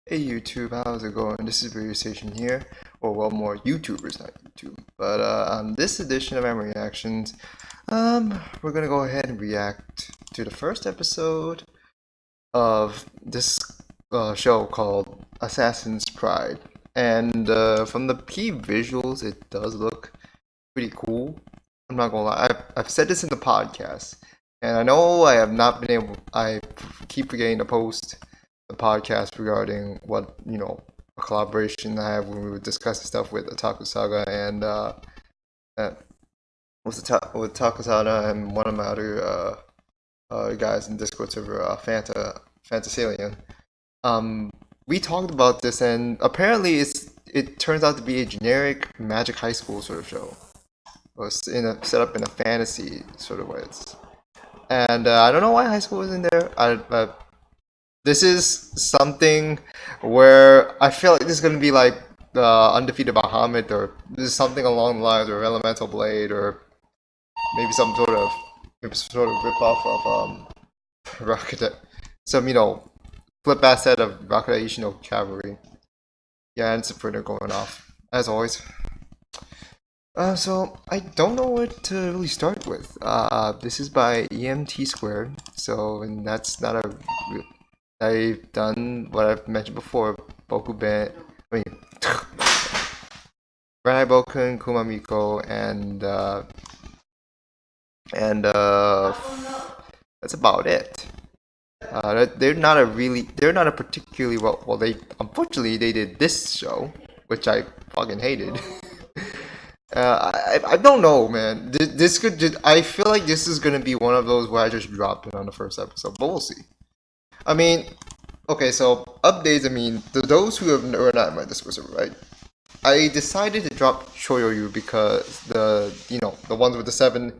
Hey YouTube, how's it going? This is Radio Station here, or well, more YouTubers, not YouTube. But on this edition of Memory Reactions, we're gonna go ahead and react to the first episode of this show called Assassin's Pride. And from the key visuals, it does look pretty cool. I'm not gonna lie, I've said this in the podcast, and I know I have not been able. I keep forgetting to post the podcast regarding what a collaboration I have when we were discussing stuff with Otaku Saga and uh with Otaku Saga and one of my other guys in Discord server, Fantasalian. Um, we talked about this, and apparently it turns out to be a generic Magic High School sort of show. Was set up in a fantasy sort of ways. And I don't know why high school is in there. This is something where I feel like this is gonna be like Undefeated Bahamut, or this is something along the lines, or Elemental Blade, or maybe some sort of rip off of Rocket, some flip asset of Rocket Ishino Cavalry. Yeah, and Supernal going off as always. So I don't know what to really start with. This is by EMT Squared, so and that's not a. I've done what I've mentioned before. Boku Ben, I mean, Renai Bokun, Kumamiko, and that's about it. They're not a particularly well. They unfortunately they did this show, which I fucking hated. I don't know, man. This could just, I feel like this is gonna be one of those where I just dropped it on the first episode, but we'll see. I mean, okay, so updates. I mean, those who are not in my Discord server, right? I decided to drop Shoyoyu because the ones with the seven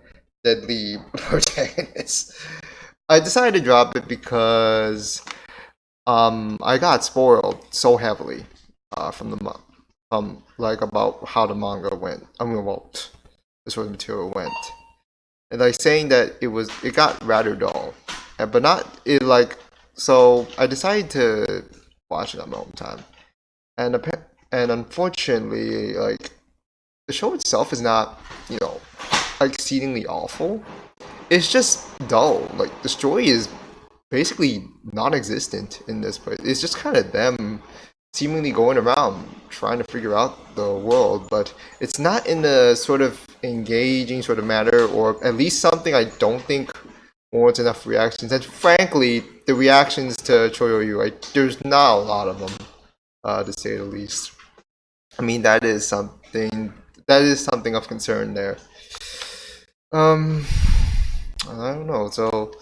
deadly protagonists. I decided to drop it because I got spoiled so heavily from like about how the manga went. I mean, well, the source material went, and like saying that it got rather dull, but not it like. So I decided to watch it on my own time, and and unfortunately, like the show itself is not exceedingly awful. It's just dull. Like the story is basically non-existent in this place. It's just kind of them seemingly going around trying to figure out the world, but it's not in a sort of engaging sort of manner, or at least something I don't think warrants enough reactions. And frankly, the reactions to Choyoyu, there's not a lot of them, to say the least. I mean, that is something of concern there. Um, I don't know. So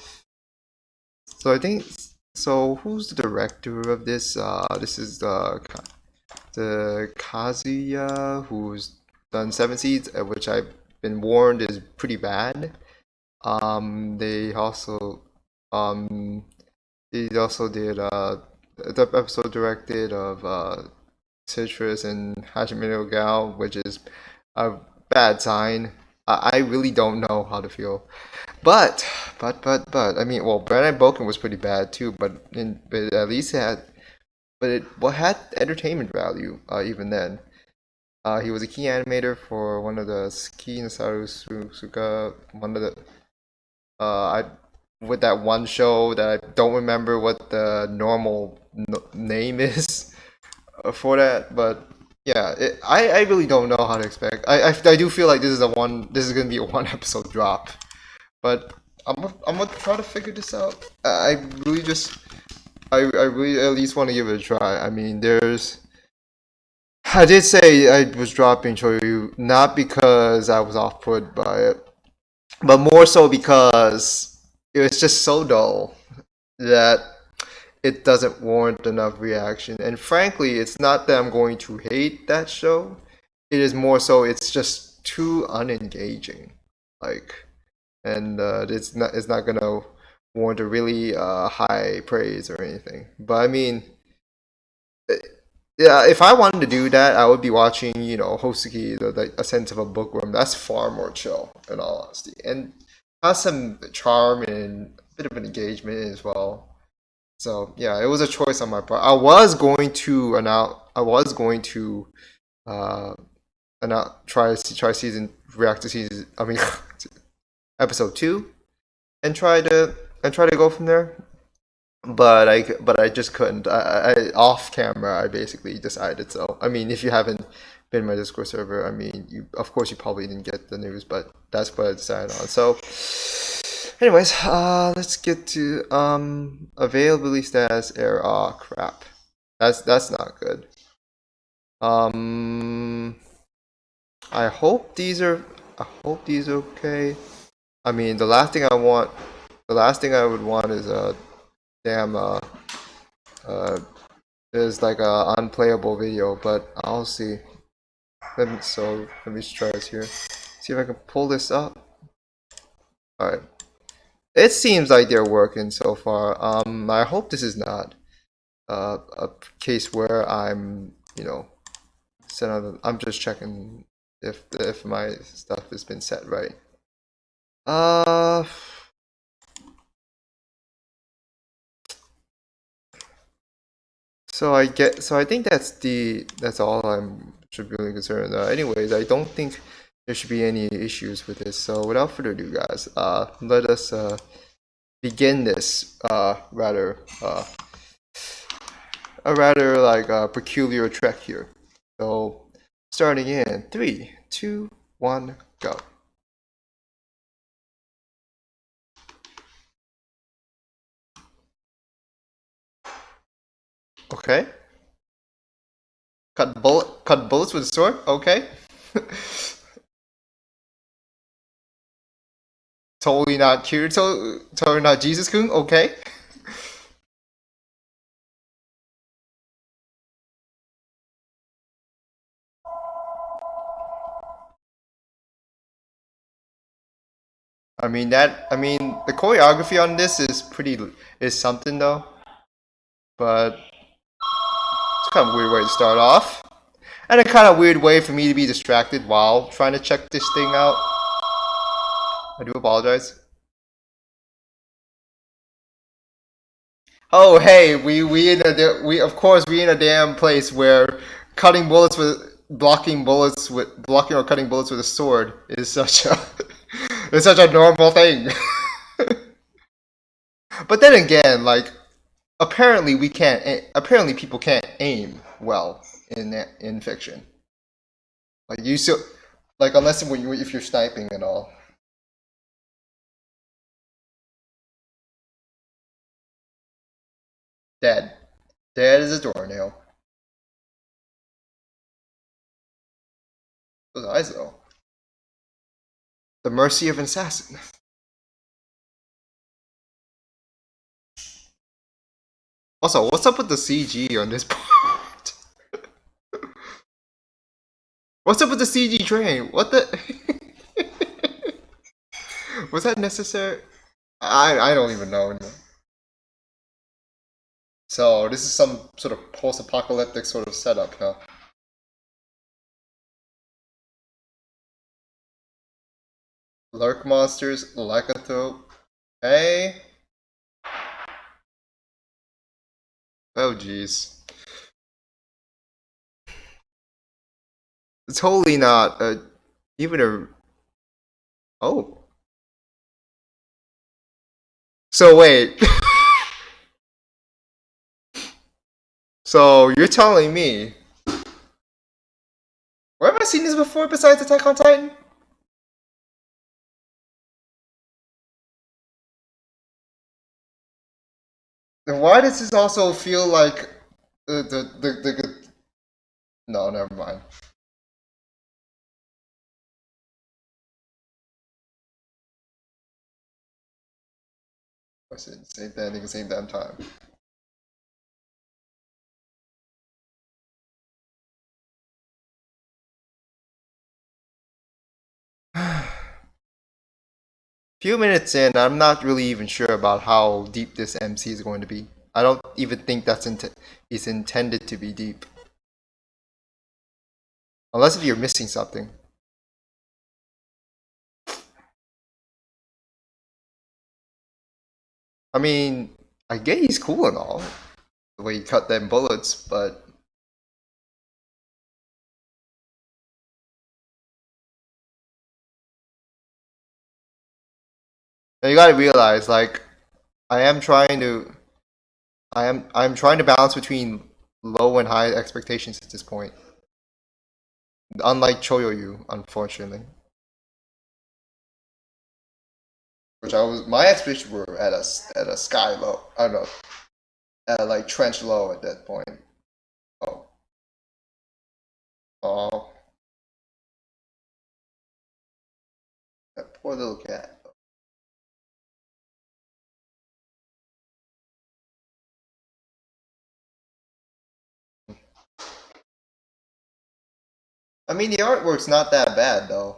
I think so. Who's the director of this? This is the Kazuya who's done Seven Seeds, which I've been warned is pretty bad. They also um did the episode directed of Citrus and Hajime no Gal, which is a bad sign. I really don't know how to feel. But I mean, well, Brandon Boken was pretty bad too, but at least it had entertainment value even then. He was a key animator for one of the Ski Nasaru Suka, one of the I with that one show that I don't remember what the normal name is for that, but yeah, I really don't know how to expect. I do feel like this is gonna be a one episode drop, but I'm gonna try to figure this out. I really just I really at least want to give it a try. I mean, I did say I was dropping Choyu not because I was off put by it, but more so because it was just so dull that it doesn't warrant enough reaction. And frankly, it's not that I'm going to hate that show. It is more so it's just too unengaging. Like, and it's not gonna warrant a really high praise or anything. But I mean, eh, yeah, if I wanted to do that, I would be watching, Hosuki, the Ascent of a Bookworm. That's far more chill, in all honesty, and has some charm and a bit of an engagement as well. So yeah, it was a choice on my part. I was going to announce. I was going to uh announce try season react to season. I mean episode 2 and try to go from there. But I just couldn't. I off camera I basically decided. So I mean, if you haven't been in my Discord server, I mean, you of course you probably didn't get the news, but that's what I decided on. So, anyways, let's get to availability status error. Oh crap, that's not good. Um, I hope these are. I hope these are okay. I mean, the last thing I would want is a damn uh is like a unplayable video, but I'll see. Let me just try this here. See if I can pull this up. Alright. It seems like they're working so far. I hope this is not a case where I'm, I'm just checking if my stuff has been set right. Uh so I think that's all I'm should be really concerned. Anyways, I don't think there should be any issues with this. So without further ado, guys, let us begin this a rather like peculiar trek here. So starting in 3, 2, 1, go. Okay. Cut bullets with a sword. Okay. Totally not Kirito. Totally not Jesus-kun. Okay. I mean the choreography on this is something though, but it's kind of a weird way to start off, and a kind of weird way for me to be distracted while trying to check this thing out. I do apologize. Oh hey, we of course we in a damn place where blocking or cutting bullets with a sword is such a is such a normal thing. But then again, like apparently people can't aim well in fiction. Like you still like unless if you're sniping and all. Dead. Dead as a doornail. Those eyes though. The mercy of an assassin. Also, what's up with the CG on this part? What's up with the CG train? What the was that necessary? I don't even know anymore. So this is some sort of post-apocalyptic sort of setup, huh? Lurk monsters, lycanthrope. Hey. Oh jeez. It's totally not even a. Oh. So wait. So you're telling me. Where have I seen this before besides Attack on Titan? Then why does this also feel like the no, never mind. I said the same thing at the same damn time. Few minutes in, I'm not really even sure about how deep this MC is going to be. I don't even think is intended to be deep. Unless if you're missing something. I mean, I get he's cool and all, the way he cut them bullets, but you gotta realize, like, I am trying to, I'm trying to balance between low and high expectations at this point. Unlike Choyoyu, unfortunately, which my expectations were at a sky low. I don't know, at like trench low at that point. Oh, oh, that poor little cat. I mean, the artwork's not that bad though.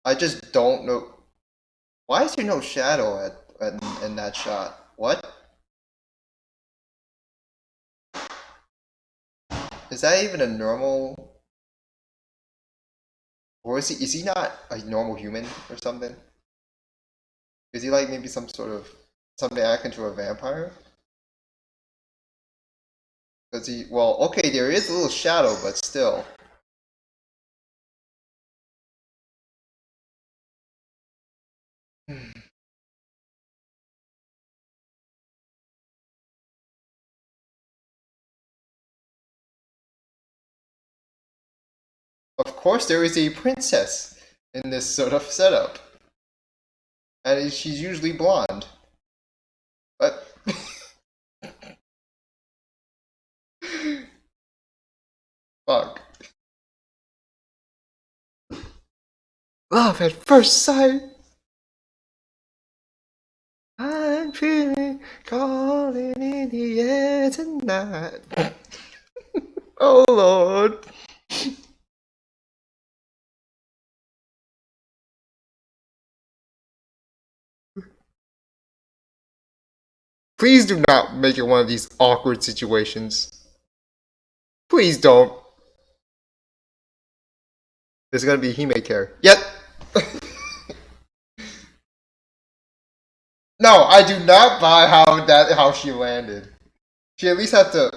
I just don't know why is there no shadow in that shot. What is that even a normal? Or is he not a normal human or something? Is he like maybe some sort of something akin to a vampire? Does he? Well, okay, there is a little shadow, but still. Of course, there is a princess in this sort of setup, and she's usually blonde. But fuck, love at first sight. I'm feeling calling in the air tonight. Oh Lord. Please do not make it one of these awkward situations. Please don't. There's gonna be Hime care. Yep. No, I do not buy how she landed. She at least had to.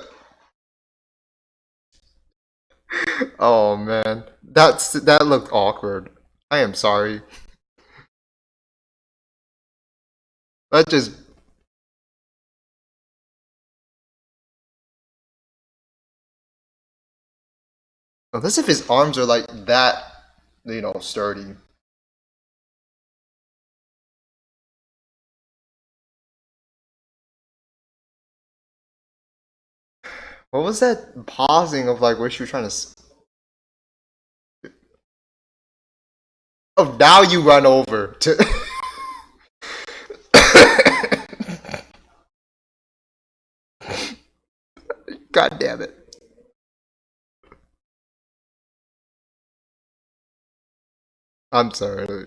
Oh man, that looked awkward. I am sorry. That just. Unless if his arms are like that, sturdy. What was that pausing of like where she was trying to? Oh, now you run over to. God damn it. I'm sorry.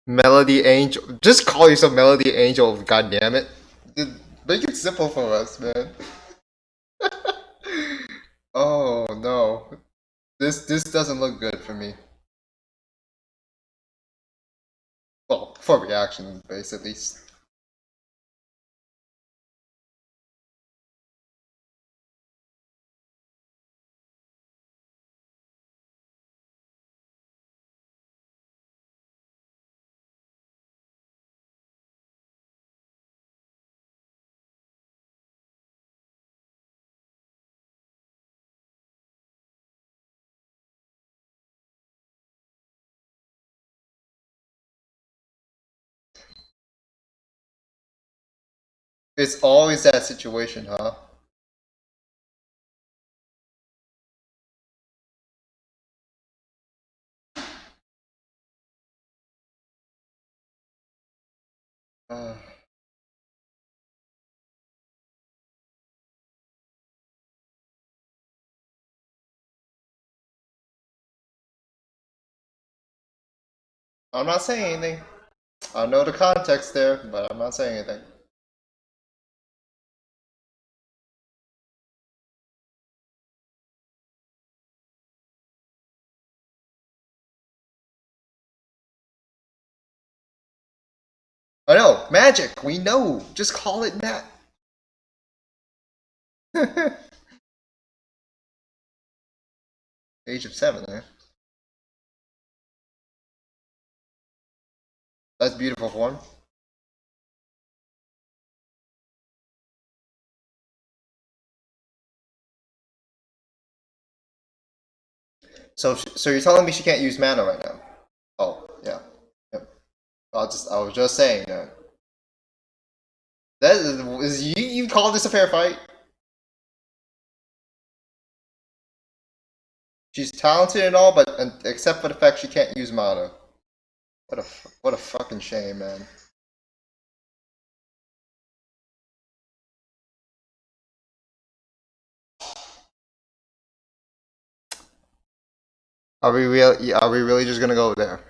Melody Angel. Just call yourself Melody Angel. God damn it. Make it simple for us, man. Oh no. This doesn't look good for me. Well, for reaction base at least. It's always that situation, huh? Uh, I'm not saying anything. I know the context there, but I'm not saying anything. Magic. We know. Just call it Matt. Age of 7, eh? That's beautiful form. So you're telling me she can't use mana right now? Oh, yeah. Yep. I was just saying that. That is you call this a fair fight? She's talented and all, but except for the fact she can't use mana. What a fucking shame, man. Are we really just gonna go there?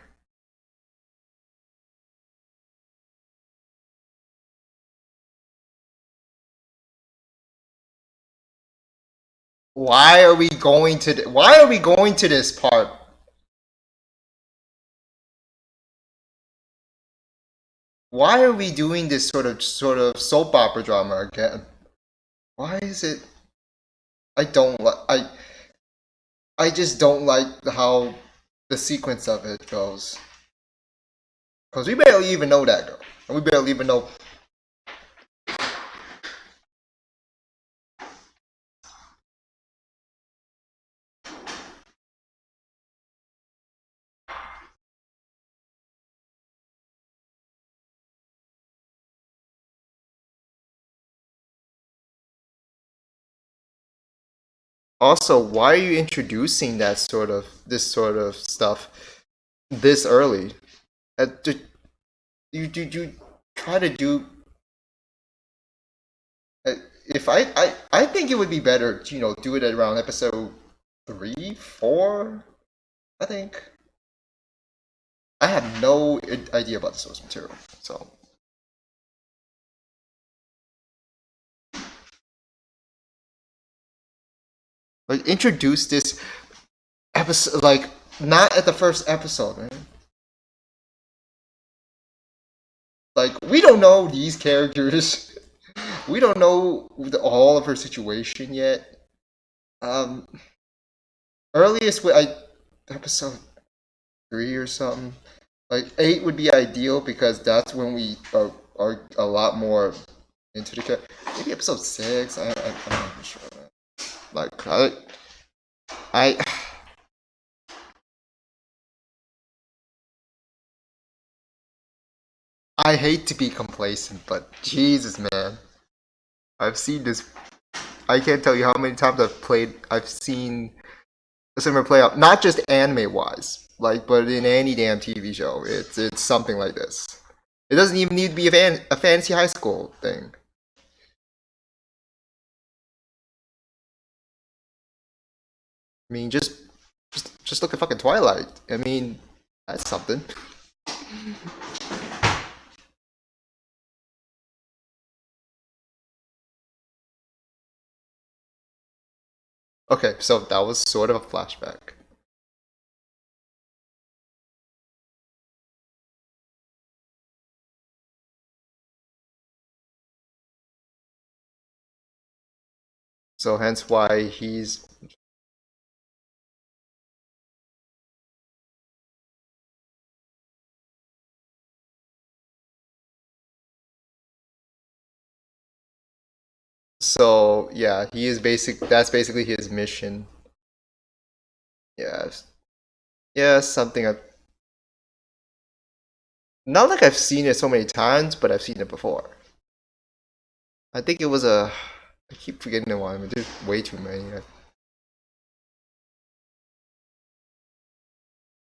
Why are we going to this part? Why are we doing this sort of soap opera drama again? Why is it? I don't like. I just don't like how the sequence of it goes. Cause we barely even know that girl, and we barely even know. Also, why are you introducing this sort of stuff this early? You try to do. Uh, if I think it would be better to do it at around episode 3, 4. I think I have no idea about the source material, so like introduce this episode like not at the first episode, man. Like we don't know these characters. We don't know all of her situation yet. Um, earliest episode 3 or something. Like 8 would be ideal because that's when we are a lot more into the character. Maybe episode 6. I'm not even sure, man. Like I I hate to be complacent, but Jesus, man, I've seen this. I can't tell you how many times I've seen a similar play out, not just anime wise, like, but in any damn TV show. It's something like this. It doesn't even need to be a fancy high school thing. I mean, just look at fucking Twilight. I mean, that's something. Okay, so that was sort of a flashback. So hence why he's so yeah, he is basic. That's basically his mission. Yeah, yeah, something I've not like I've seen it so many times, but I've seen it before. I think it was a. I keep forgetting the one, but there's way too many.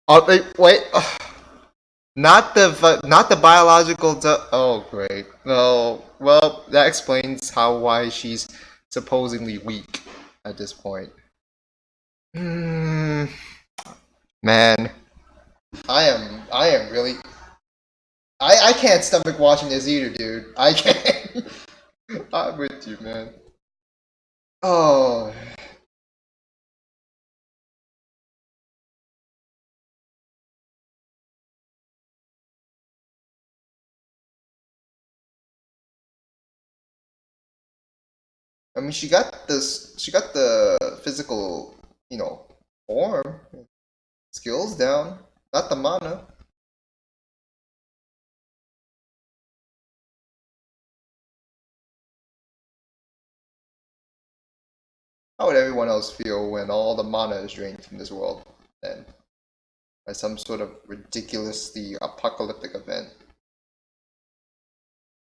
Oh wait. Not the biological. Oh great. No. Well, that explains why she's supposedly weak at this point. Hmm. Man, I am really. I can't stomach watching this either, dude. I can't. I'm with you, man. Oh. I mean, she got this. She got the physical, you know, form skills down. Not the mana. How would everyone else feel when all the mana is drained from this world? Then, by some sort of ridiculously apocalyptic event,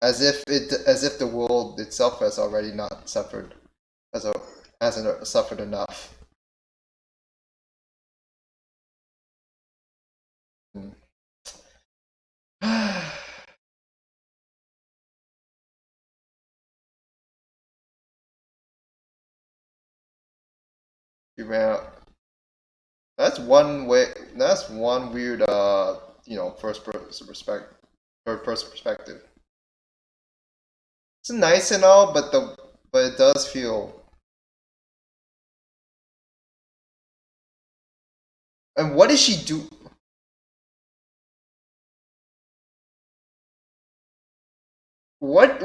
as if the world itself has already not suffered, as a hasn't suffered enough. You ran out. That's one way. That's one weird, third person perspective. It's nice and all, but it does feel. And what did she do? What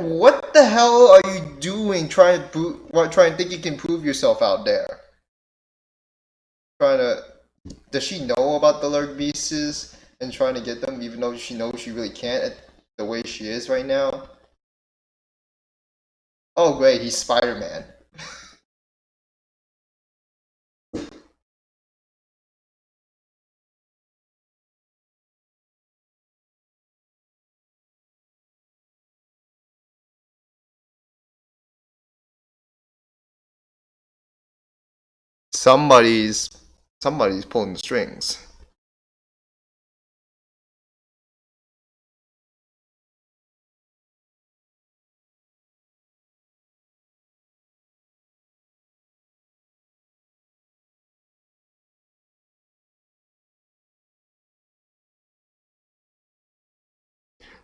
the hell are you doing? Trying to think you can prove yourself out there? Trying to. Does she know about the lurk beasts and trying to get them, even though she knows she really can't at the way she is right now? Oh great, he's Spider-Man. Somebody's somebody's pulling the strings.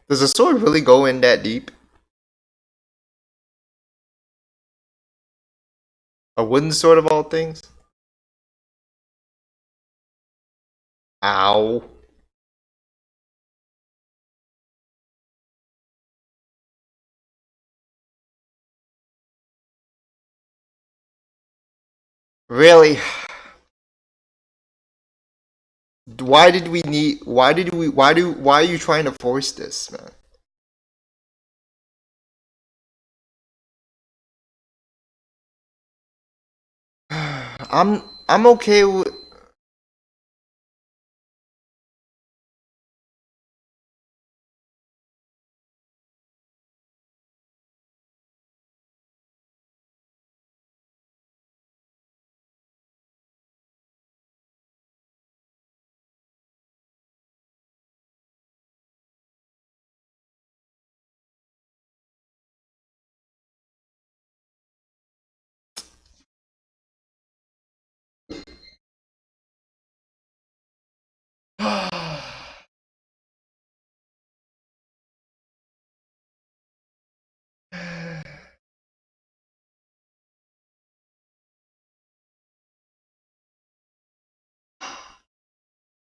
Does the sword really go in that deep? A wooden sword of all things? Ow. Really? Why did we need why did we why are you trying to force this, man? I'm okay with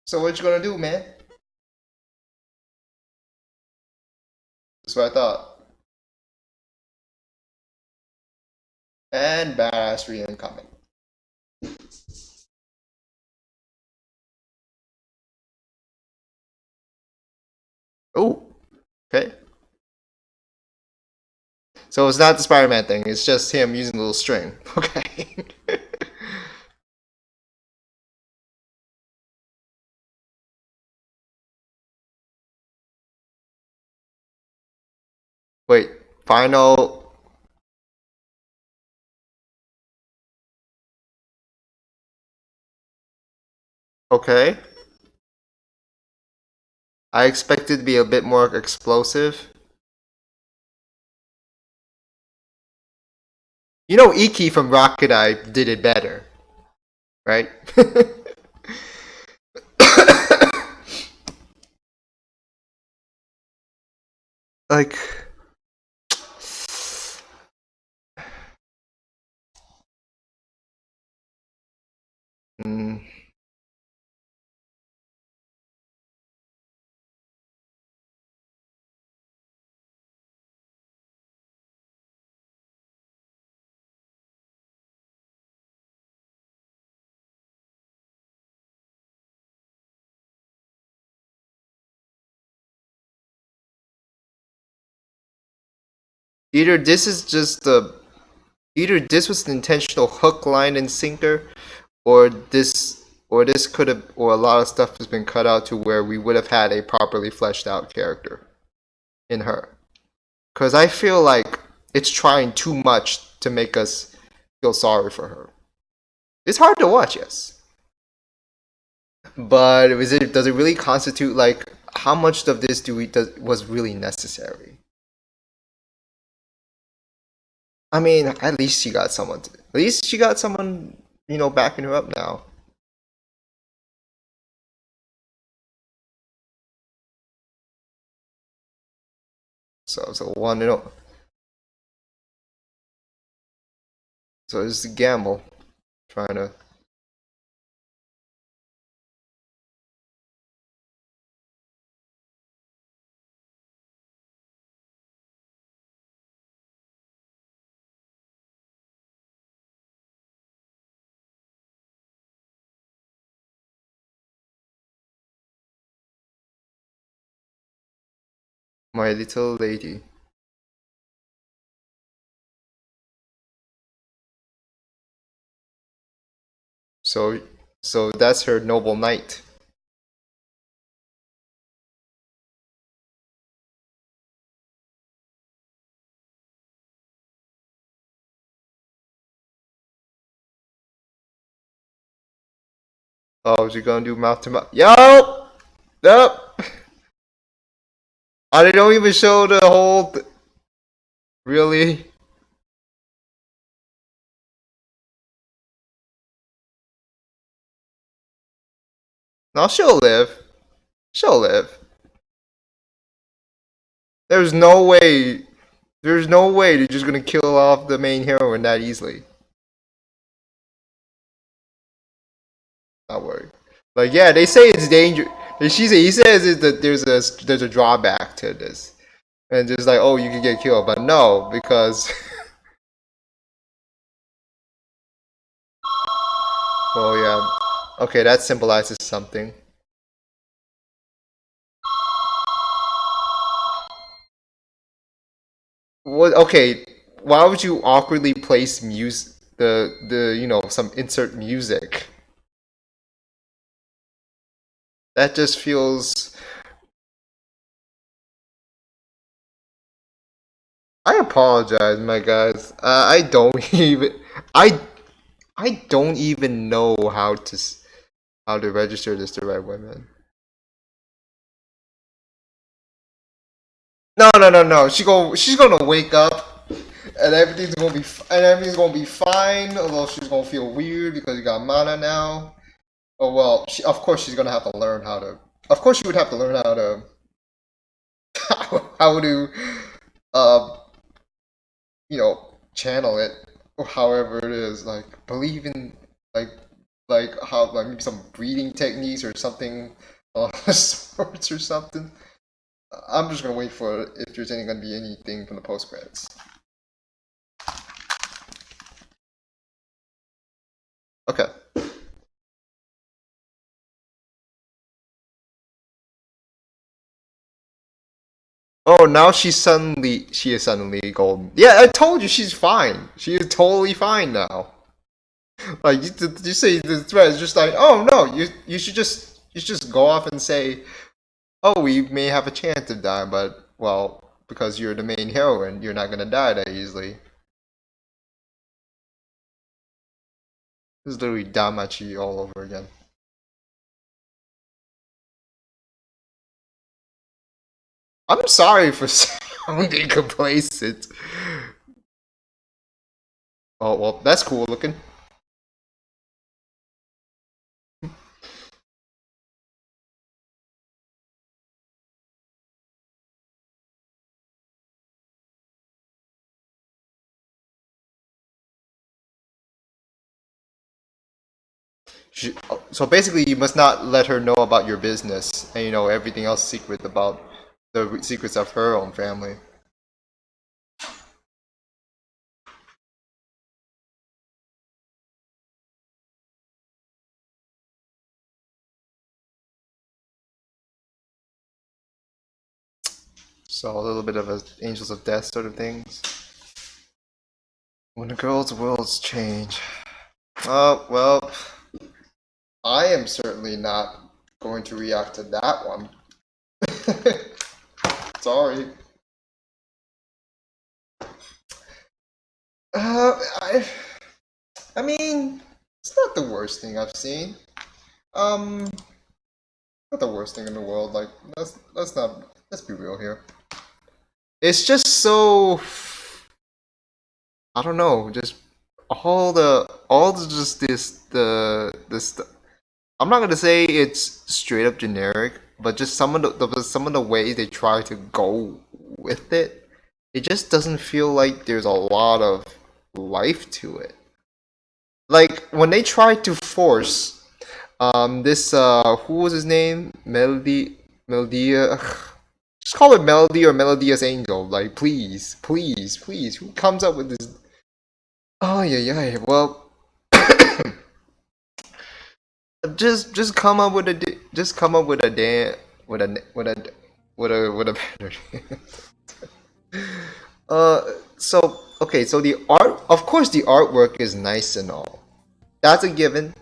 So what you gonna do, man? That's what I thought. And badassery incoming. Oh, okay. So it's not the Spider-Man thing, it's just him using a little string. Okay. Wait, final. Okay. I expected to be a bit more explosive. You know, Iki from Rocket Eye did it better, right? Like, mm, Either this is just the either this was an intentional hook, line, and sinker, or this could have, or a lot of stuff has been cut out to where we would have had a properly fleshed out character in her. Because I feel like it's trying too much to make us feel sorry for her. It's hard to watch, yes, but does it really constitute like how much of this was really necessary? I mean, at least she got someone. At least she got someone, backing her up now. So one, so it's a gamble trying to. My little lady. So, so that's her noble knight. Oh, is she gonna do mouth to mouth? Yup! Yup! Oh, they don't even show the whole. Really? No, she'll live. She'll live. There's no way. There's no way they're just gonna kill off the main heroine that easily. Not worry. Like, yeah, they say it's dangerous. He says it that there's a drawback to this, and just like, oh, you can get killed, but no, because oh yeah, okay, that symbolizes something. What? Okay, why would you awkwardly place the some insert music? That just feels. I apologize, my guys. I don't even. I I don't even know how to register this the right way, man. No, no, no, no. She's gonna wake up, and everything's gonna be fine. Although she's gonna feel weird because you got mana now. Oh well, of course she's gonna have to learn how to. Of course, she would have to learn how to how to uh channel it, or however it is. Like believe in like how like maybe some breathing techniques or something of sorts or something. I'm just gonna wait for if there's any gonna be anything from the post credits. Okay. Oh, now she is suddenly golden. Yeah, I told you she's fine. She is totally fine now. Like you say the thread is just like, oh no, you should just go off and say, oh, we may have a chance of dying, but well, because you're the main heroine, you're not gonna die that easily. This is literally Damachi all over again. I'm sorry for sounding complacent. Oh well, that's cool looking. So basically, you must not let her know about your business and everything else secret about the secrets of her own family. So a little bit of a Angels of Death sort of things. When the girls' worlds change. Well, I am certainly not going to react to that one. Sorry. Uh, I, I mean, it's not the worst thing I've seen. Um, not the worst thing in the world. Like, let's be real here. It's just so, I don't know, just all the just this. I'm not gonna say it's straight up generic, but just some of the ways they try to go with it, it just doesn't feel like there's a lot of life to it. Like when they try to force this who was his name? Melodia. Just call it Melody or Melodious Angel. Like please, please, please. Who comes up with this? Oh yeah, yeah. Well, just come up with just come up with a damn with a better. So okay, so the art, of course, the artwork is nice and all. That's a given.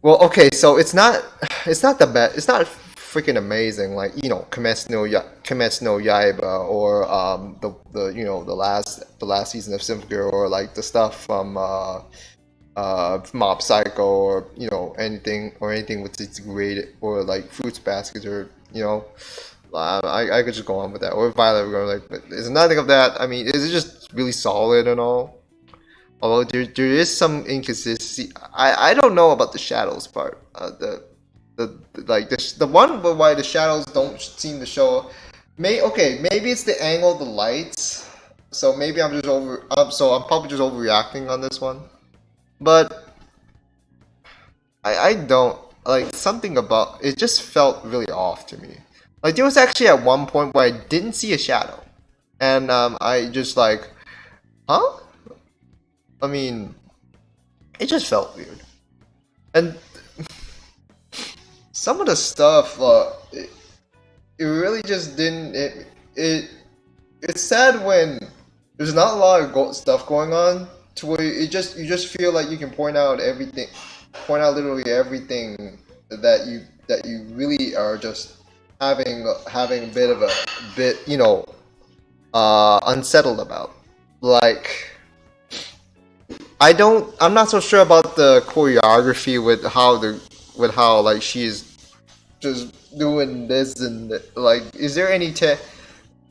Well, okay, so it's not the best. It's not freaking amazing like Kimetsu no Yaiba or the the last season of Symphony or like the stuff from Mob Psycho or anything with its grade or like Fruits Baskets or I could just go on with that or Violet Evergarden, but there's nothing of that. I mean, is it just really solid and all? Although there is some inconsistency. I don't know about the shadows part. The one why the shadows don't seem to show. Maybe it's the angle of the lights. So maybe I'm just over. So I'm probably just overreacting on this one. But I don't like something about it. Just felt really off to me. Like there was actually at one point where I didn't see a shadow, and I just like, huh? I mean, it just felt weird. And some of the stuff, it really just didn't. It's sad when there's not a lot of stuff going on to where you just feel like you can point out literally everything that you really are just having a bit unsettled about. Like I'm not so sure about the choreography with how like she's just doing this and like is there any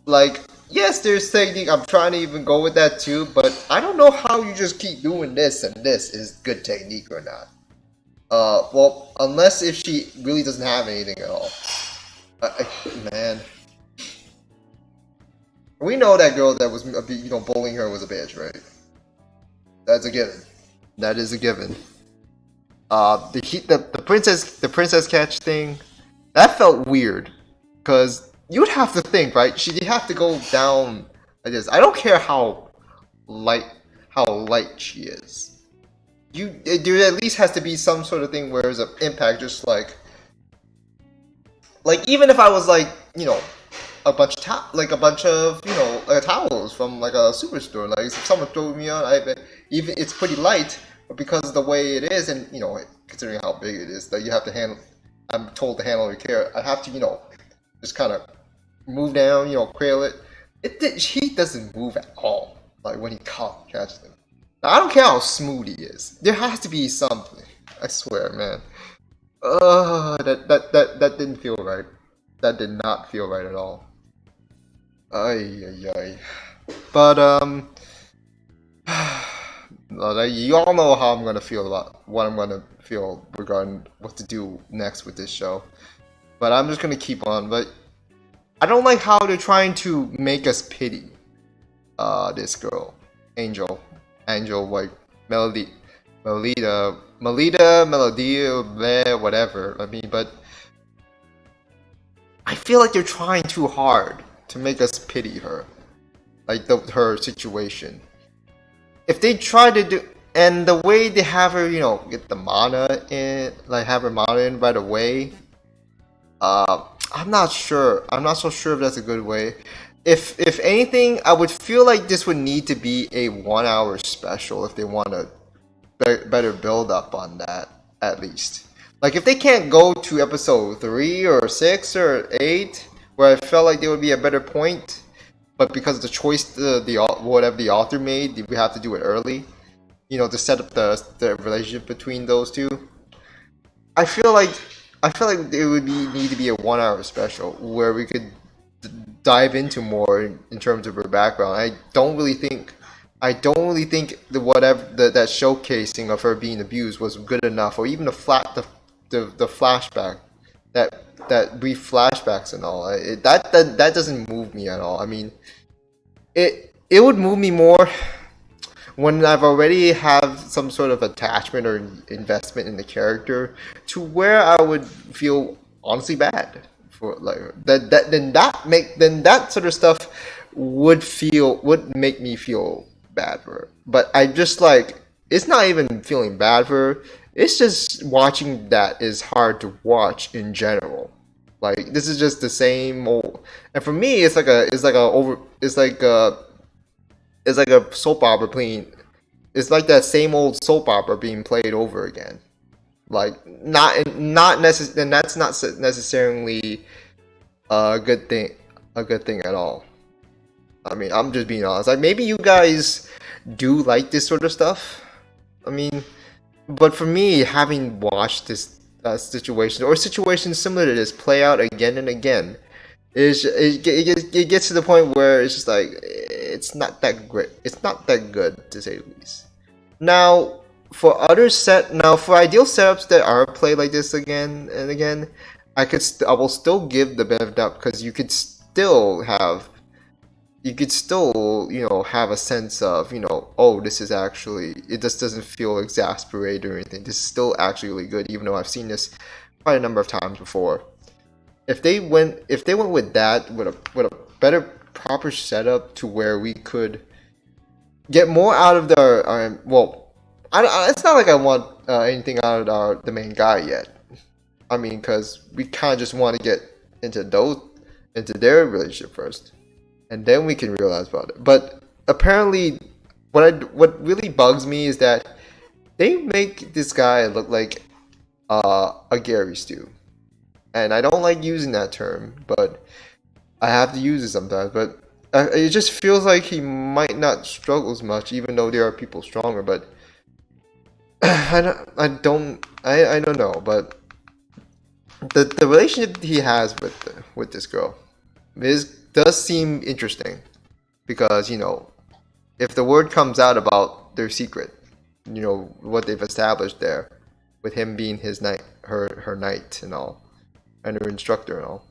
like yes there's technique. I'm trying to even go with that too, but I don't know how you just keep doing this and this is good technique or not. Well, unless if she really doesn't have anything at all. Man, we know that girl that was bullying her was a bitch, right? That's a given. That is a given. The princess catch thing, that felt weird, cause you'd have to think, right? She'd have to go down like this. I don't care light how light she is. There at least has to be some sort of thing where there's an impact, just like even if I was like a bunch of towels from like a superstore. Like if someone threw me on, even it's pretty light, but because of the way it is, and considering how big it is, that you have to handle. I'm told to handle with care. I have to just kind of move down, cradle it. He doesn't move at all. Like when he catches him. Now, I don't care how smooth he is. There has to be something. I swear, man. That didn't feel right. That did not feel right at all. Ay, ay, ay. But, you all know how I'm gonna feel about what I'm gonna feel regarding what to do next with this show. But I'm just gonna keep on. But I don't like how they're trying to make us pity this girl, Angel, like Melodia, bleh, whatever. I mean, but I feel like they're trying too hard to make us pity her, like her situation. If they try to do, and the way they have her, get the mana in, like have her mana in right away. I'm not sure. I'm not so sure if that's a good way. if anything, I would feel like this would need to be a 1 hour special if they want to better build up on that, at least. Like if they can't go to episode 3 or 6 or 8, where I felt like there would be a better point, but because of the choice whatever the author made, we have to do it early. To set up the relationship between those two. I feel like it would need to be a 1 hour special where we could dive into more in terms of her background. I don't really think that showcasing of her being abused was good enough, or even the flashback, that brief flashbacks and all. That doesn't move me at all. I mean, it would move me more when I've already have some sort of attachment or investment in the character, to where I would feel honestly bad for like then that sort of stuff would make me feel bad for her. But I just like, it's not even feeling bad for her. It's just watching that is hard to watch in general. Like this is just the same old, and for me, it's like a soap opera playing. It's like that same old soap opera being played over again. Like not necessarily, and that's not necessarily a good thing. A good thing at all. I mean, I'm just being honest. Like maybe you guys do like this sort of stuff. I mean, but for me, having watched this situation or situations similar to this play out again and again, it gets to the point where it's just like it's not that great. It's not that good, to say the least. Now, for ideal setups that are played like this again and again, I will still give the benefit of the doubt, because you could still have a sense of, oh, this is actually, it just doesn't feel exasperated or anything. This is still actually really good, even though I've seen this quite a number of times before. If they went with that, with a better proper setup to where we could get more out of it's not like I want anything out of the main guy yet. I mean, because we kind of just want to get into their relationship first, and then we can realize about it. But apparently, what really bugs me is that they make this guy look like a Gary Stew, and I don't like using that term, but I have to use it sometimes. But it just feels like he might not struggle as much, even though there are people stronger. But I don't know. But the relationship he has with this girl does seem interesting, because if the word comes out about their secret, what they've established there, with him being her knight and all, and her instructor and all,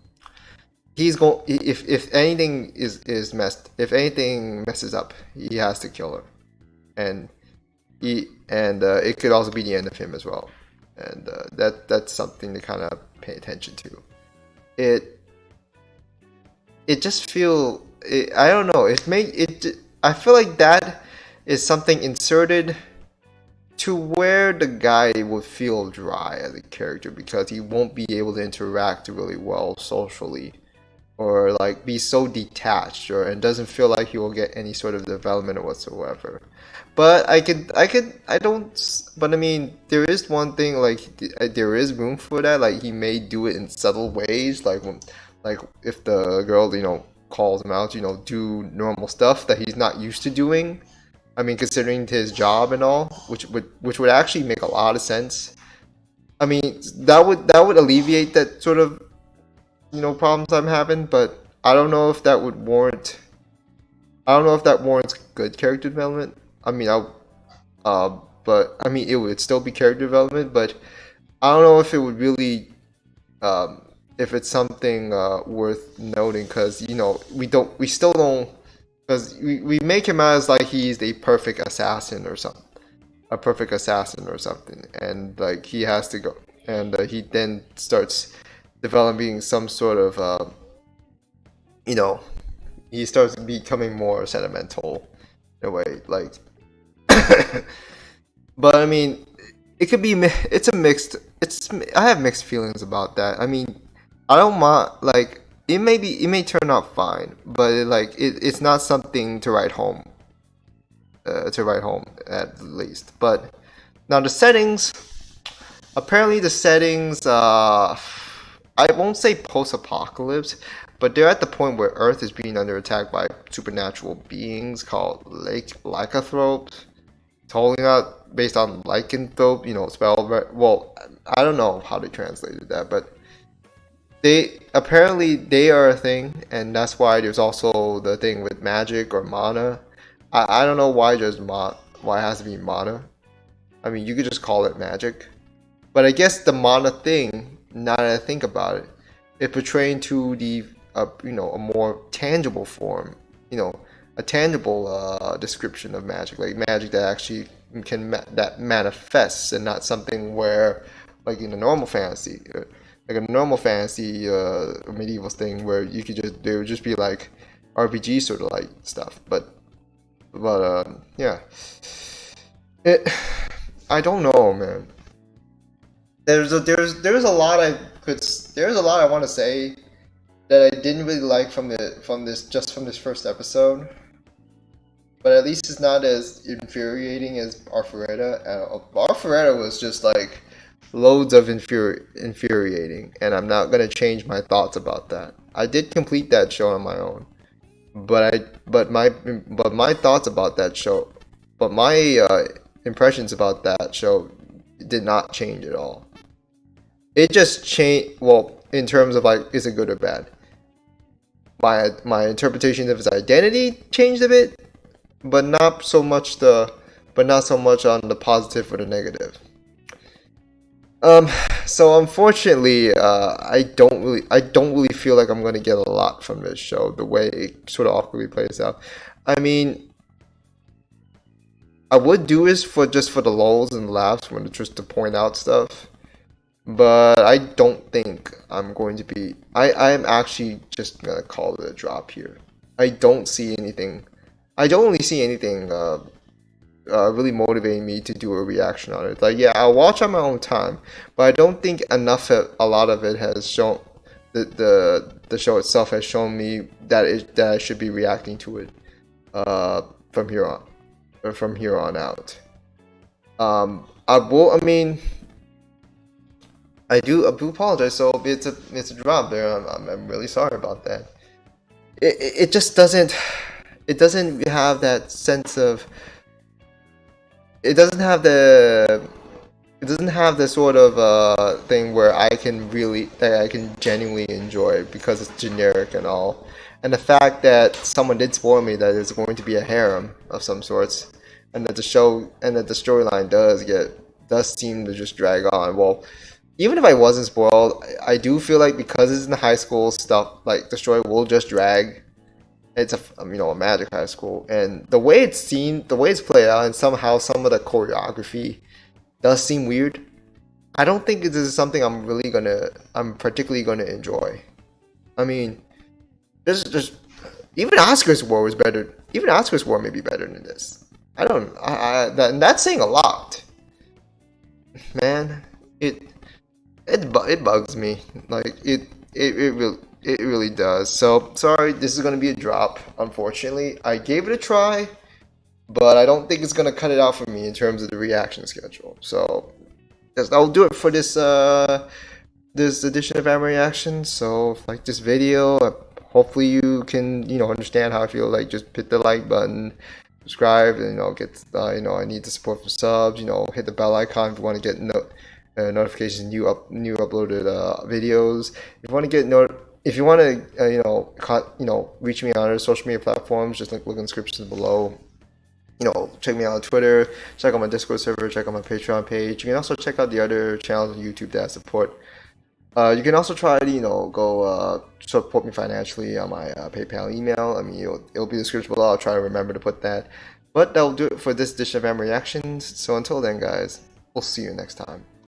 he's going, if anything if anything messes up, he has to kill her, and it could also be the end of him as well, and that's something to kind of pay attention to. It just I don't know, I feel like that is something inserted to where the guy will feel dry as a character, because he won't be able to interact really well socially, or like be so detached, and doesn't feel like he will get any sort of development whatsoever. But I mean, there is one thing, like there is room for that. Like he may do it in subtle ways, like if the girl calls him out, do normal stuff that he's not used to doing. I mean, considering his job and all, which would actually make a lot of sense. I mean, that would alleviate that sort of problems I'm having. But I don't know if that would warrant. I don't know if that warrants good character development. I mean, but I mean, it would still be character development. But I don't know if it would really, if it's something worth noting, because we still don't, because we make him out as like he's a perfect assassin or something, and like he has to go, and he then starts developing some sort of he starts becoming more sentimental in a way, like. But I mean, it could be, I have mixed feelings about that. I mean, I don't mind, like, it may turn out fine, but it's not something to write home. To write home at least. But now the settings. Apparently the settings. I won't say post-apocalypse, but they're at the point where Earth is being under attack by supernatural beings called lycanthropes. Totally not based on lycanthrope, spelled right. Well, I don't know how they translated that, but they are a thing, and that's why there's also the thing with magic or mana. I don't know why why it has to be mana. I mean, you could just call it magic, but I guess the mana thing. Now that I think about it, it portraying to the a more tangible form, a tangible description of magic, like magic that actually that manifests, and not something where, like in a normal fantasy, medieval thing where they would just be like RPG sort of like stuff, but yeah, I don't know, man. There's a lot I want to say that I didn't really like from this first episode, but at least it's not as infuriating as Arthuretta. Arthuretta was just like loads of infuriating, and I'm not gonna change my thoughts about that. I did complete that show on my own, but my thoughts about that show, but my impressions about that show did not change at all. It just changed. Well, in terms of like, is it good or bad? My interpretation of his identity changed a bit, but not so much on the positive or the negative. So unfortunately, I don't really feel like I'm gonna get a lot from this show, the way it sort of awkwardly plays out. I mean, I would do this for the lulz and laughs, when just to point out stuff. But I don't think I'm going to be. I am actually just gonna call it a drop here. I don't see anything. I don't really see anything really motivating me to do a reaction on it. Like, yeah, I'll watch on my own time, but I don't think a lot of it has shown. The show itself has shown me that I should be reacting to it from here on out. I will. I mean. I do apologize. So it's a drop there. I'm really sorry about that. It just doesn't. It doesn't have that sense of. It doesn't have the. It doesn't have the sort of thing where I can genuinely enjoy, because it's generic and all. And the fact that someone did spoil me that it's going to be a harem of some sorts, and that the storyline does seem to just drag on. Well, even if I wasn't spoiled, I do feel like, because it's in the high school stuff, like the story will just drag. It's a magic high school, and the way it's played out, and somehow some of the choreography does seem weird. I don't think this is something I'm particularly gonna enjoy. I mean, there's even Oscar's War was better. Even Oscar's War may be better than this. I don't. That's saying a lot, man. It bugs me. Like it really does. So sorry, this is gonna be a drop. Unfortunately, I gave it a try, but I don't think it's gonna cut it out for me in terms of the reaction schedule. So I'll do it for this this edition of Am Reaction. So like this video, hopefully you can understand how I feel. Like, just hit the like button, subscribe, and get I need the support for subs. Hit the bell icon if you want to get notifications, new uploaded videos. If you want to reach me on other social media platforms, just look in the description below. Check me out on Twitter, check out my Discord server, check out my Patreon page. You can also check out the other channels on YouTube that I support. You can also try to go support me financially on my PayPal email. I mean, it'll be in the description below. I'll try to remember to put that. But that'll do it for this edition of Am Reactions. So until then, guys, we'll see you next time.